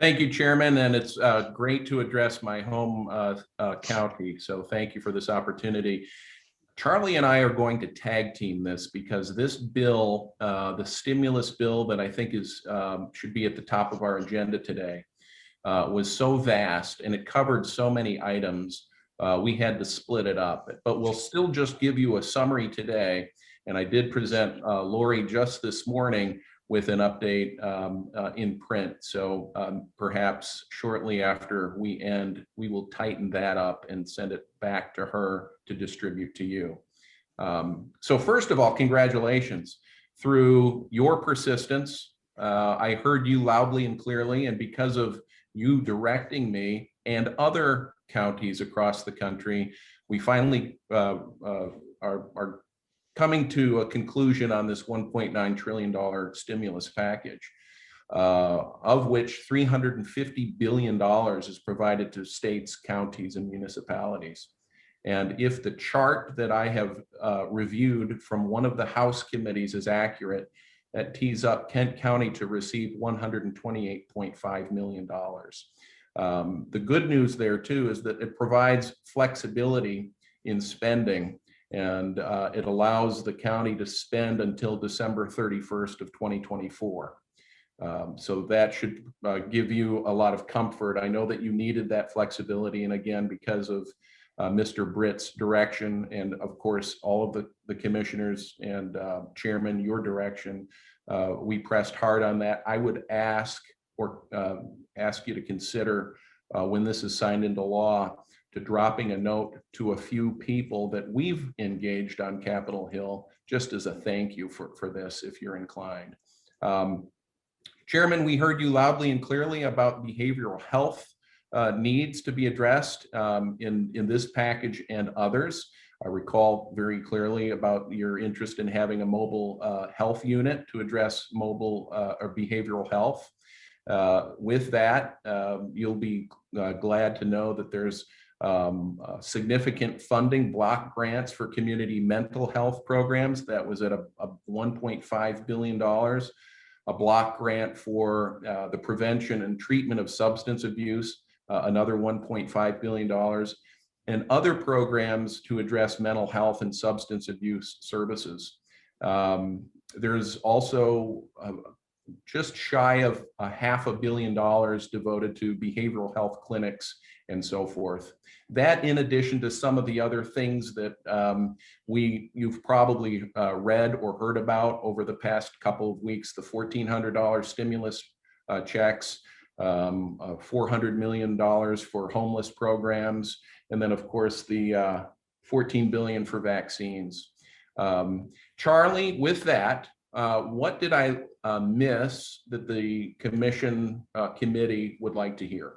Thank you, Chairman, and it's great to address my home county. So thank you for this opportunity. Charlie and I are going to tag team this because this bill, the stimulus bill that I think is should be at the top of our agenda today, was so vast and it covered so many items. We had to split it up, but we'll still just give you a summary today. And I did present Lori just this morning with an update in print. So perhaps shortly after we end, we will tighten that up and send it back to her to distribute to you. So first of all, congratulations. Through your persistence, I heard you loudly and clearly, and because of you directing me and other counties across the country, we finally are coming to a conclusion on this $1.9 trillion stimulus package, of which $350 billion is provided to states, counties, and municipalities. And if the chart that I have reviewed from one of the House committees is accurate, that tees up Kent County to receive $128.5 million. The good news there too is that it provides flexibility in spending, and it allows the county to spend until December 31st of 2024. So that should give you a lot of comfort. I know that you needed that flexibility, and again, because of Mr. Britt's direction, and of course, all of the commissioners and chairman, your direction, we pressed hard on that. I would ask you to consider when this is signed into law, to dropping a note to a few people that we've engaged on Capitol Hill, just as a thank you for this, if you're inclined. Chairman, we heard you loudly and clearly about behavioral health needs to be addressed in this package and others. I recall very clearly about your interest in having a mobile health unit to address mobile or behavioral health. With that, you'll be glad to know that there's significant funding, block grants for community mental health programs. That was at a $1.5 billion, a block grant for the prevention and treatment of substance abuse, another $1.5 billion, and other programs to address mental health and substance abuse services. There's also just shy of $500 million devoted to behavioral health clinics and so forth. That, in addition to some of the other things that you've probably read or heard about over the past couple of weeks, the $1,400 stimulus checks, $400 million for homeless programs, and then of course the $14 billion for vaccines. Charlie, with that, what did I miss that the commission committee would like to hear?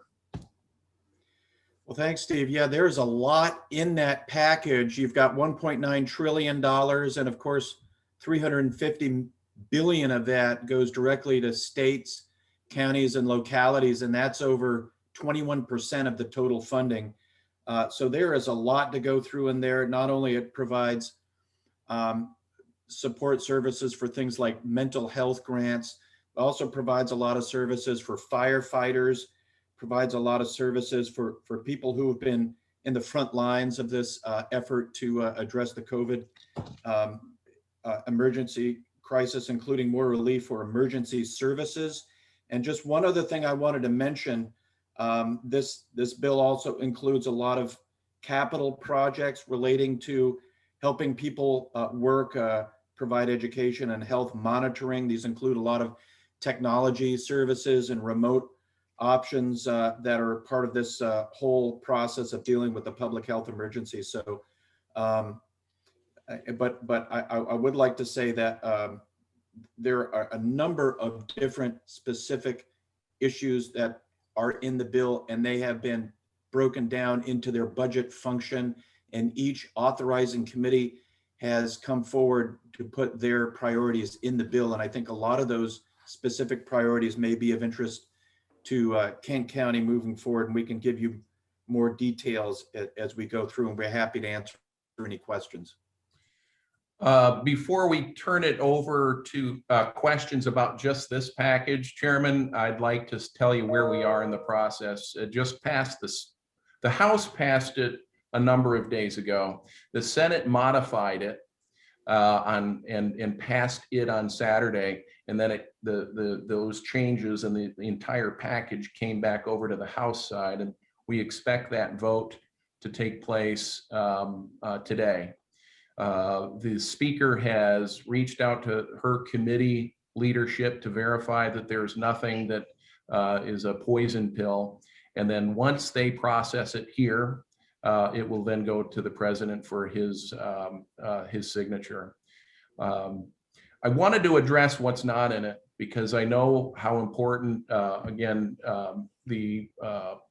Well, thanks, Steve. Yeah, there's a lot in that package. You've got $1.9 trillion, and of course, $350 billion of that goes directly to states, counties, and localities, and that's over 21% of the total funding. So there is a lot to go through in there. Not only it provides support services for things like mental health grants, it also provides a lot of services for firefighters, provides a lot of services for people who have been in the front lines of this effort to address the COVID emergency crisis, including more relief for emergency services. And just one other thing I wanted to mention, this bill also includes a lot of capital projects relating to helping people work, provide education and health monitoring. These include a lot of technology services and remote options that are part of this whole process of dealing with the public health emergency. So, but I would like to say that there are a number of different specific issues that are in the bill, and they have been broken down into their budget function, and each authorizing committee has come forward to put their priorities in the bill. And I think a lot of those specific priorities may be of interest to Kent County moving forward, and we can give you more details as we go through, and we're happy to answer any questions. Before we turn it over to questions about just this package, Chairman, I'd like to tell you where we are in the process. It just passed this. The House passed it a number of days ago. The Senate modified it and passed it on Saturday, and then those changes and the entire package came back over to the House side, and we expect that vote to take place today. The Speaker has reached out to her committee leadership to verify that there's nothing that is a poison pill. And then once they process it here, it will then go to the president for his signature. I wanted to address what's not in it because I know how important, again, the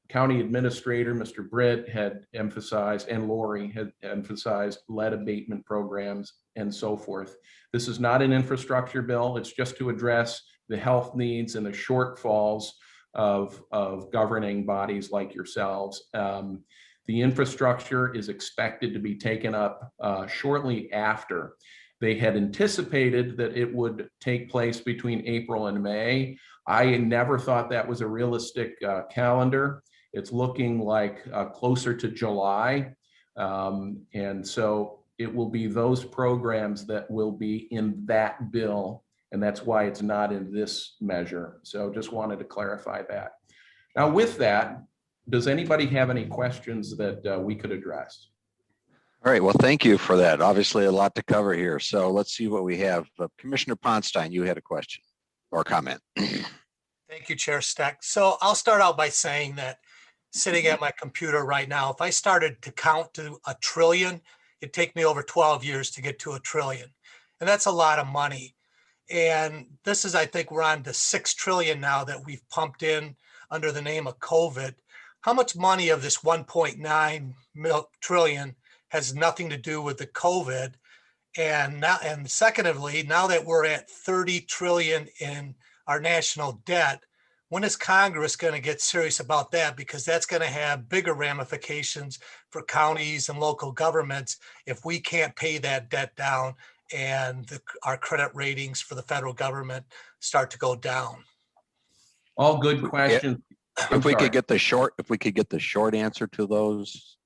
county administrator, Mr. Britt, had emphasized, and Lori had emphasized lead abatement programs and so forth. This is not an infrastructure bill. It's just to address the health needs and the shortfalls of governing bodies like yourselves. The infrastructure is expected to be taken up shortly after. They had anticipated that it would take place between April and May. I never thought that was a realistic calendar. It's looking like closer to July. And so it will be those programs that will be in that bill. And that's why it's not in this measure. So just wanted to clarify that. Now with that, does anybody have any questions that we could address? All right, well, thank you for that. Obviously a lot to cover here. So let's see what we have. Commissioner Ponstein, you had a question or comment. Thank you, Chair Steck. So I'll start out by saying that sitting at my computer right now, if I started to count to 1 trillion, it'd take me over 12 years to get to 1 trillion. And that's a lot of money. And this is, I think we're on to 6 trillion now that we've pumped in under the name of COVID. How much money of this 1.9 trillion has nothing to do with the COVID? And now, and secondly, now that we're at 30 trillion in our national debt, when is Congress going to get serious about that? Because that's going to have bigger ramifications for counties and local governments if we can't pay that debt down and our credit ratings for the federal government start to go down. All good questions. If we could get the short answer to those.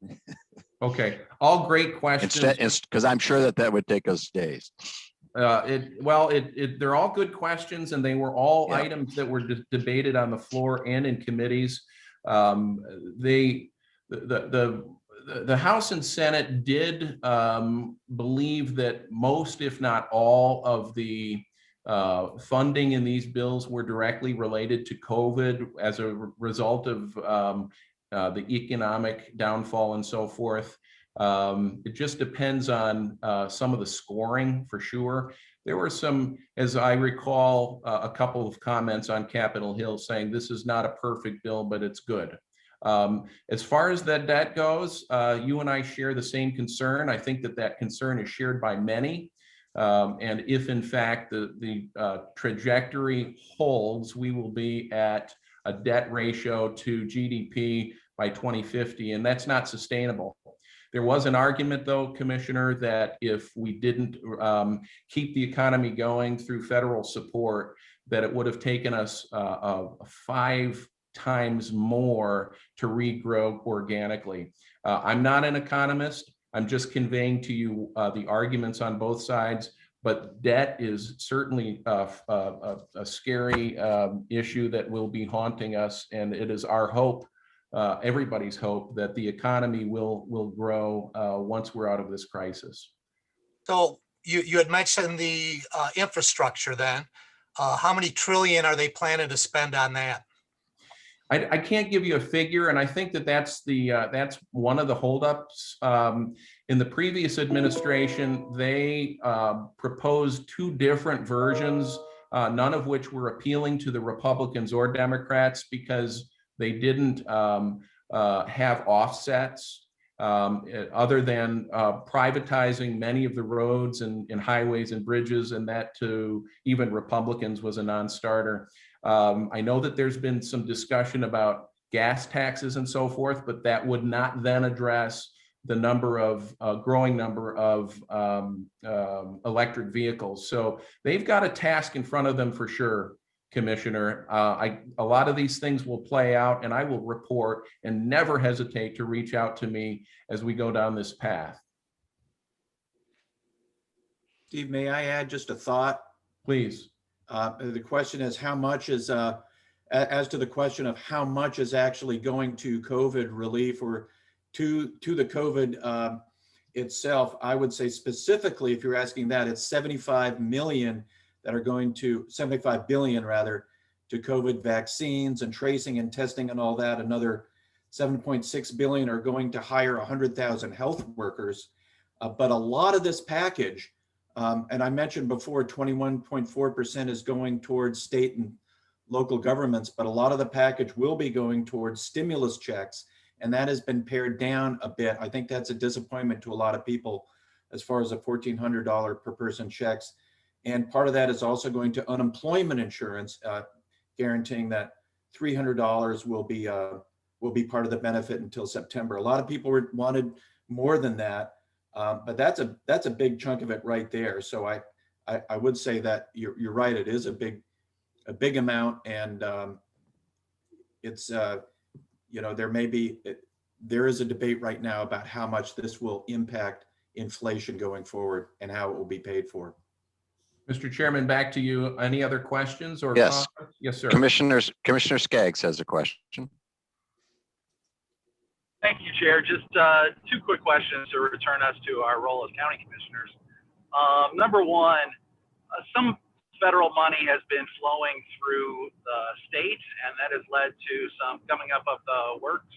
Okay, all great questions. Because I'm sure that would take us days. They're all good questions, and they were all items that were debated on the floor and in committees. The House and Senate did believe that most, if not all, of the funding in these bills were directly related to COVID as a result of the economic downfall and so forth. It just depends on some of the scoring for sure. There were some, as I recall, a couple of comments on Capitol Hill saying this is not a perfect bill, but it's good. As far as that debt goes, you and I share the same concern. I think that concern is shared by many. And if in fact the trajectory holds, we will be at a debt ratio to GDP by 2050, and that's not sustainable. There was an argument, though, Commissioner, that if we didn't keep the economy going through federal support, that it would have taken us 5 times more to regrow organically. I'm not an economist. I'm just conveying to you the arguments on both sides, but debt is certainly a scary issue that will be haunting us, and it is our hope, everybody's hope, that the economy will grow once we're out of this crisis. So you had mentioned the infrastructure then. How many trillion are they planning to spend on that? I can't give you a figure, and I think that's one of the holdups. In the previous administration, they proposed 2 different versions, none of which were appealing to the Republicans or Democrats because they didn't have offsets other than privatizing many of the roads and highways and bridges, and that to even Republicans was a non-starter. I know that there's been some discussion about gas taxes and so forth, but that would not then address the growing number of electric vehicles. So they've got a task in front of them for sure, Commissioner. A lot of these things will play out, and I will report, and never hesitate to reach out to me as we go down this path. Steve, may I add just a thought? Please. The question is how much is, as to the question of how much is actually going to COVID relief or to the COVID itself, I would say specifically, if you're asking that, it's 75 million that are going to, 75 billion rather, to COVID vaccines and tracing and testing and all that. Another 7.6 billion are going to hire 100,000 health workers. But a lot of this package, and I mentioned before, 21.4% is going towards state and local governments, but a lot of the package will be going towards stimulus checks, and that has been pared down a bit. I think that's a disappointment to a lot of people as far as the $1,400 per person checks. And part of that is also going to unemployment insurance, guaranteeing that $300 will be part of the benefit until September. A lot of people wanted more than that. But that's a big chunk of it right there. So I would say that you're right. It is a big amount, and it's there is a debate right now about how much this will impact inflation going forward and how it will be paid for. Mr. Chairman, back to you. Any other questions or Yes. comments? Yes, sir. Commissioner Skaggs has a question. Thank you, Chair. Just two quick questions to return us to our role as county commissioners. Number one, some federal money has been flowing through the state, and that has led to some coming up of the works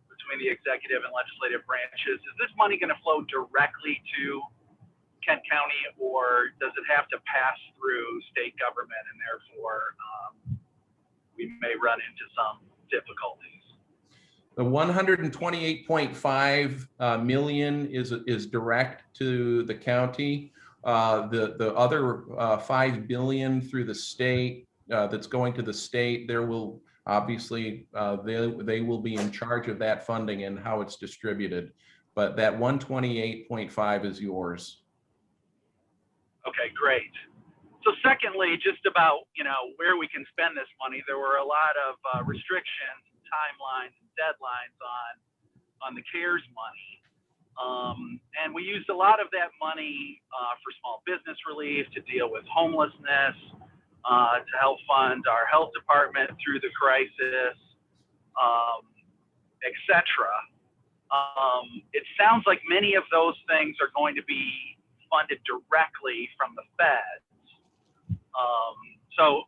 between the executive and legislative branches. Is this money going to flow directly to Kent County, or does it have to pass through state government, and therefore we may run into some difficulties? The 128.5 million is direct to the county. The other 5 billion through the state that's going to the state, there will obviously they will be in charge of that funding and how it's distributed. But that 128.5 is yours. Okay, great. So secondly, just about where we can spend this money, there were a lot of restrictions, timelines, and deadlines on the CARES money. And we used a lot of that money for small business relief, to deal with homelessness, to help fund our health department through the crisis, etc. It sounds like many of those things are going to be funded directly from the feds. So,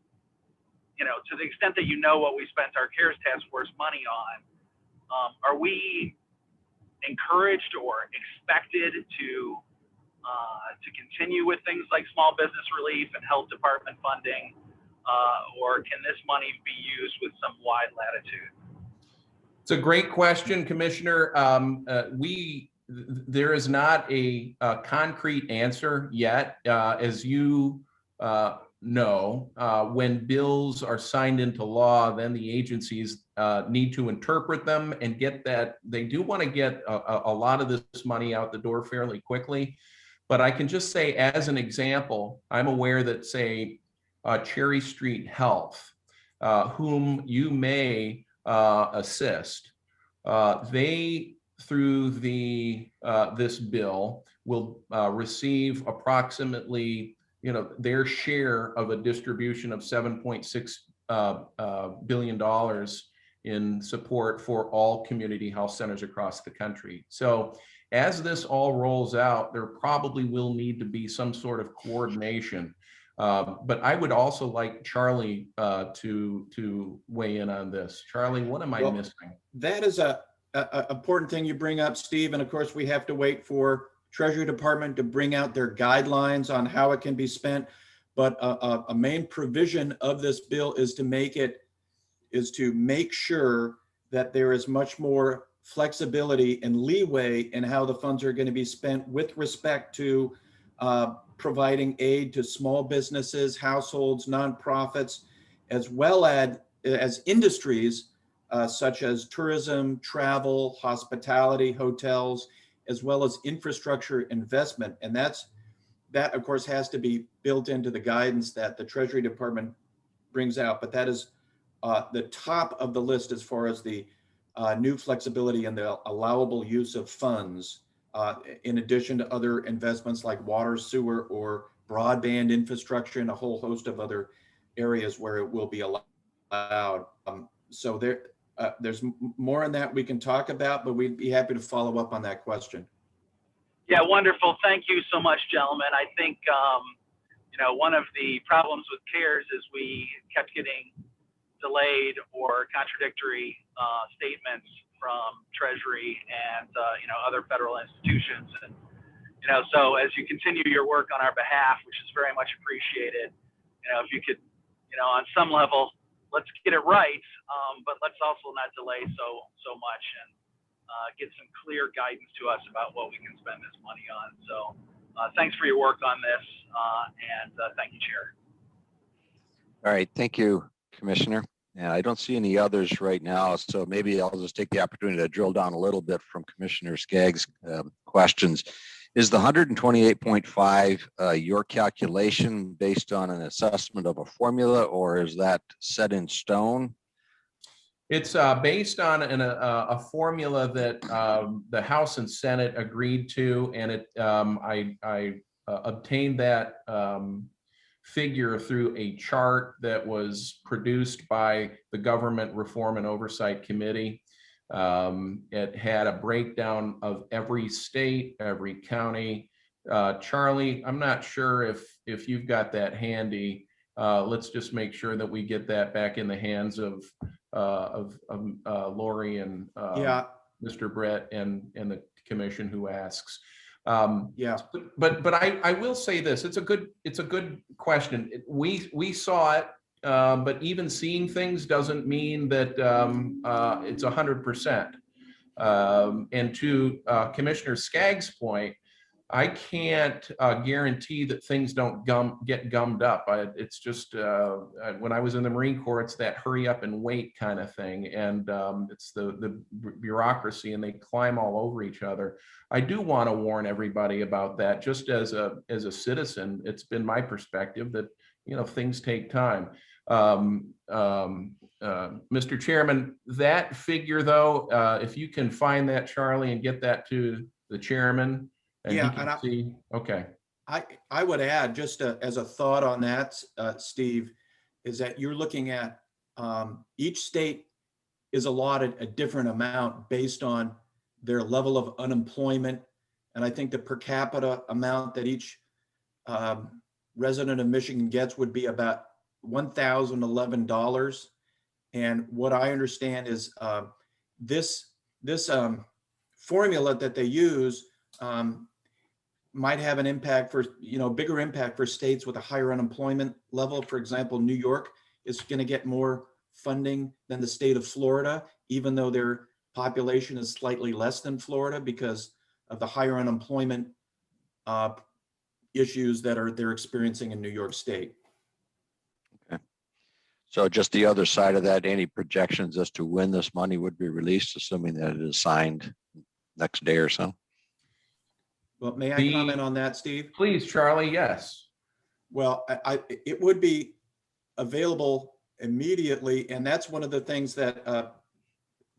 to the extent that what we spent our CARES task force money on, are we encouraged or expected to continue with things like small business relief and health department funding, or can this money be used with some wide latitude? It's a great question, Commissioner. There is not a concrete answer yet. As you know, when bills are signed into law, then the agencies need to interpret them and get that. They do want to get a lot of this money out the door fairly quickly. But I can just say, as an example, I'm aware that, say, Cherry Street Health, whom you may assist, they, through this bill, will receive approximately their share of a distribution of $7.6 billion in support for all community health centers across the country. So as this all rolls out, there probably will need to be some sort of coordination. But I would also like Charlie to weigh in on this. Charlie, what am I missing? That is a important thing you bring up, Steve. And of course, we have to wait for Treasury Department to bring out their guidelines on how it can be spent. But a main provision of this bill is to make sure that there is much more flexibility and leeway in how the funds are going to be spent with respect to providing aid to small businesses, households, nonprofits, as well as industries such as tourism, travel, hospitality, hotels, as well as infrastructure investment. And that of course has to be built into the guidance that the Treasury Department brings out, but that is the top of the list as far as the new flexibility and the allowable use of funds, in addition to other investments like water, sewer, or broadband infrastructure, and a whole host of other areas where it will be allowed. So there's more on that we can talk about, but we'd be happy to follow up on that question. Yeah, wonderful. Thank you so much, gentlemen. I think, one of the problems with CARES is we kept getting delayed or contradictory statements from Treasury and, other federal institutions. And, so as you continue your work on our behalf, which is very much appreciated, if you could, on some level, let's get it right, but let's also not delay so much and get some clear guidance to us about what we can spend this money on. So thanks for your work on this, and thank you, Chair. All right, thank you, Commissioner. And I don't see any others right now, so maybe I'll just take the opportunity to drill down a little bit from Commissioner Skaggs' questions. Is the 128.5 your calculation based on an assessment of a formula, or is that set in stone? It's based on a formula that the House and Senate agreed to, and I obtained that figure through a chart that was produced by the Government Reform and Oversight Committee. It had a breakdown of every state, every county. Charlie, I'm not sure if you've got that handy. Let's just make sure that we get that back in the hands of Lori and Mr. Brett and the commission who asks. But I will say this: it's a good question. We saw it, but even seeing things doesn't mean that it's 100%. And to Commissioner Skaggs' point, I can't guarantee that things don't get gummed up. It's just when I was in the Marine Corps, it's that hurry up and wait kind of thing, and it's the bureaucracy, and they climb all over each other. I do want to warn everybody about that. Just as a citizen, it's been my perspective that things take time. Mr. Chairman, that figure though, if you can find that, Charlie, and get that to the chairman. And okay. I would add, just as a thought on that, Steve, is that you're looking at each state is allotted a different amount based on their level of unemployment. And I think the per capita amount that each resident of Michigan gets would be about $1,011. And what I understand is this formula that they use might have an impact for, bigger impact for states with a higher unemployment level. For example, New York is going to get more funding than the state of Florida, even though their population is slightly less than Florida because of the higher unemployment issues that they're experiencing in New York State. Okay. So just the other side of that, any projections as to when this money would be released, assuming that it is signed next day or so? Well, may I comment on that, Steve? Please, Charlie, yes. Well, it would be available immediately, and that's one of the things that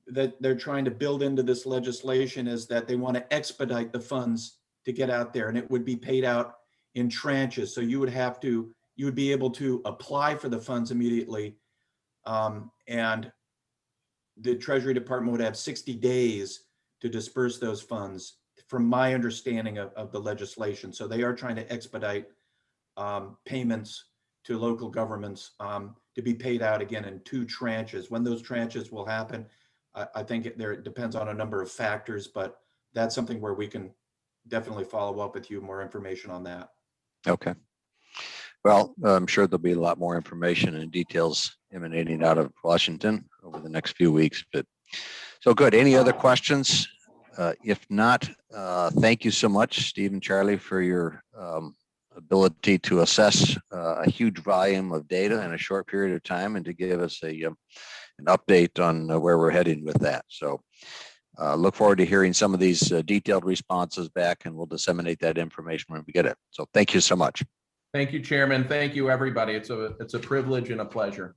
that they're trying to build into this legislation, is that they want to expedite the funds to get out there, and it would be paid out in tranches. So you would be able to apply for the funds immediately, and the Treasury Department would have 60 days to disperse those funds, from my understanding of the legislation. So they are trying to expedite payments to local governments to be paid out again in 2 tranches. When those tranches will happen, I think it depends on a number of factors, but that's something where we can definitely follow up with you, more information on that. Okay. Well, I'm sure there'll be a lot more information and details emanating out of Washington over the next few weeks. But so good. Any other questions? If not, thank you so much, Steve and Charlie, for your ability to assess a huge volume of data in a short period of time and to give us an update on where we're heading with that. So Look forward to hearing some of these detailed responses back, and we'll disseminate that information when we get it. So thank you so much. Thank you, Chairman. Thank you, everybody. It's a privilege and a pleasure.